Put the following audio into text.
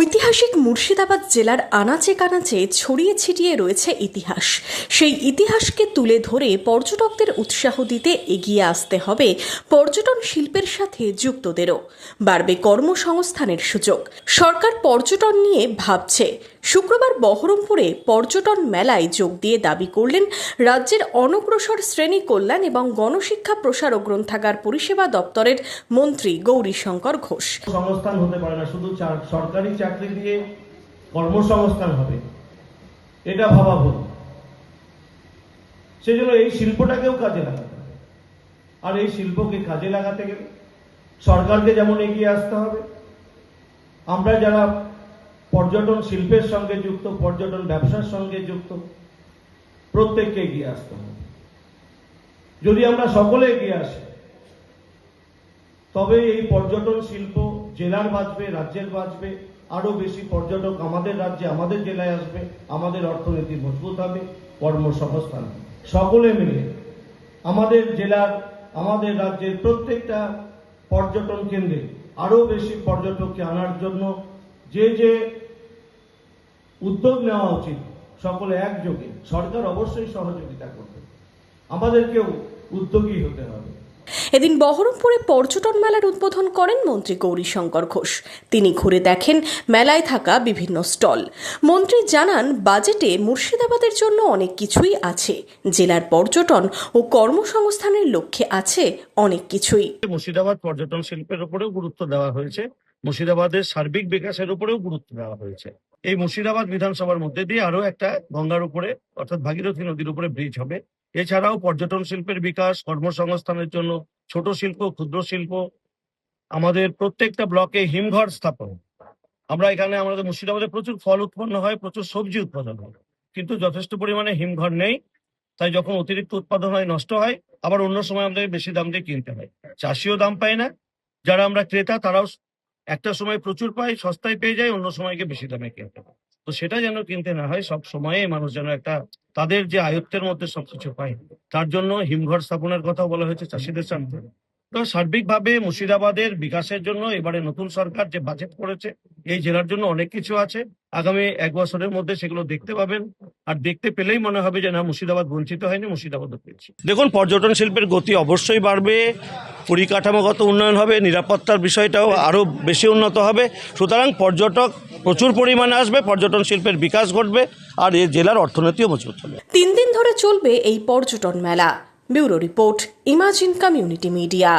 ঐতিহাসিক মুর্শিদাবাদ জেলার আনাচে কানাচে ছড়িয়ে ছিটিয়ে রয়েছে ইতিহাস। সেই ইতিহাসকে তুলে ধরে পর্যটকদের উৎসাহ দিতে এগিয়ে আসতে হবে পর্যটন শিল্পের সাথে যুক্তদেরও। বাড়বে কর্মসংস্থানের সুযোগ। সরকার পর্যটন নিয়ে ভাবছে। শুক্রবার বহরমপুরে পর্যটন মেলায় যোগ দিয়ে দাবি করলেন রাজ্যের অনগ্রসর শ্রেণী কল্যাণ এবং গণশিক্ষা প্রসার ও গ্রন্থাগার পরিষেবা দপ্তরের মন্ত্রী গৌরীশঙ্কর ঘোষ। সংস্থান হতে পারে না, শুধু সরকারি চাকরি দিয়ে কর্মসংস্থান হবে এটা ভাবা ভুল। সেজন্য এই শিল্পটাকেও কাজে লাগাতে হবে। আর এই শিল্পকে কাজে লাগাতে গেলে সরকারকে যেমন এগিয়ে আসতে হবে, আমরা যারা পর্যটন শিল্পের সঙ্গে যুক্ত, পর্যটন ব্যবসার সঙ্গে যুক্ত, প্রত্যেককে এগিয়ে আসতে হবে। যদি আমরা সকলে এগিয়ে আসি তবে এই পর্যটন শিল্প জেলার বাঁচবে, রাজ্যের বাঁচবে, আরো বেশি পর্যটক আমাদের রাজ্যে আমাদের জেলায় আসবে, আমাদের অর্থনীতি মজবুত হবে, কর্মসংস্থান। সকলে মিলে আমাদের জেলার, আমাদের রাজ্যের প্রত্যেকটা পর্যটন কেন্দ্রে আরো বেশি পর্যটককে আনার জন্য যে যে উদ্যোগ নেওয়া উচিত, সকলে একযোগে। সরকার অবশ্যই সহযোগিতা করবে, আমাদেরকেও উদ্যোগী হতে হবে। এদিন বহরমপুরে পর্যটন মেলার উদ্বোধন করেন মন্ত্রী গৌরীশঙ্কর ঘোষ। তিনি ঘুরে দেখেন মেলায় থাকা বিভিন্ন স্টল। মন্ত্রী জানান, বাজেটে মুর্শিদাবাদের জন্য অনেক কিছুই আছে। জেলার পর্যটন ও কর্মসংস্থানের লক্ষ্যে আছে অনেক কিছুই। মুর্শিদাবাদ পর্যটন শিল্পের উপরেও গুরুত্ব দেওয়া হয়েছে, মুর্শিদাবাদের সার্বিক বিকাশের উপরেও গুরুত্ব দেওয়া হয়েছে। এই মুর্শিদাবাদ বিধানসভার মধ্যে দিয়ে আরো একটা গঙ্গার উপরে অর্থাৎ ভাগীরথী নদীর উপরে ব্রিজ হবে। এছাড়াও পর্যটন শিল্পের বিকাশ, কর্মসংস্থানের জন্য ছোট শিল্প, ক্ষুদ্র শিল্প, আমাদের প্রত্যেকটা ব্লকে হিমঘর স্থাপন। আমরা এখানে আমাদের মুর্শিদাবাদে প্রচুর ফল উৎপন্ন হয়, প্রচুর সবজি উৎপাদন হয়, কিন্তু যথেষ্ট পরিমাণে হিমঘর নেই। তাই যখন অতিরিক্ত উৎপাদন হয়, নষ্ট হয়, আবার অন্য সময় আমাদের বেশি দাম দিয়ে কিনতে হয়। চাষিও দাম পায় না, যারা আমরা ক্রেতা তারাও একটা সময় প্রচুর পায়, সস্তায় পেয়ে যায়, অন্য সময়কে বেশি দামে কিনতে হয়। তো সেটা যেন কিনতে না হয়, সব সময়ে মানুষ যেন একটা তাদের যে আয়ত্তের মধ্যে সবকিছু পায়, তার জন্য হিমঘর স্থাপনের কথা বলা হয়েছে চাষিদের স্বার্থে। তো সার্বিকভাবে মুর্শিদাবাদের বিকাশের জন্য এবারে নতুন সরকার যে বাজেট করেছে, এই জেলার জন্য অনেক কিছু আছে। আগামী এক বছরের মধ্যে সেগুলো দেখতে পাবেন, আর দেখতে পেলেই মনে হবে যে না, মুর্শিদাবাদ বঞ্চিত হয়নি, মুর্শিদাবাদও পেয়েছি। দেখুন, পর্যটন শিল্পের গতি অবশ্যই বাড়বে, পরিকাঠামোগত উন্নয়ন হবে, নিরাপত্তার বিষয়টাও আরো বেশি উন্নত হবে। সুতরাং পর্যটক প্রচুর পরিমাণে আসবে, পর্যটন শিল্পের বিকাশ ঘটবে, আর এই জেলার অর্থনীতিও মজবুত হবে। 3 দিন ধরে চলবে এই পর্যটন মেলা। Bureau report, imagine community media.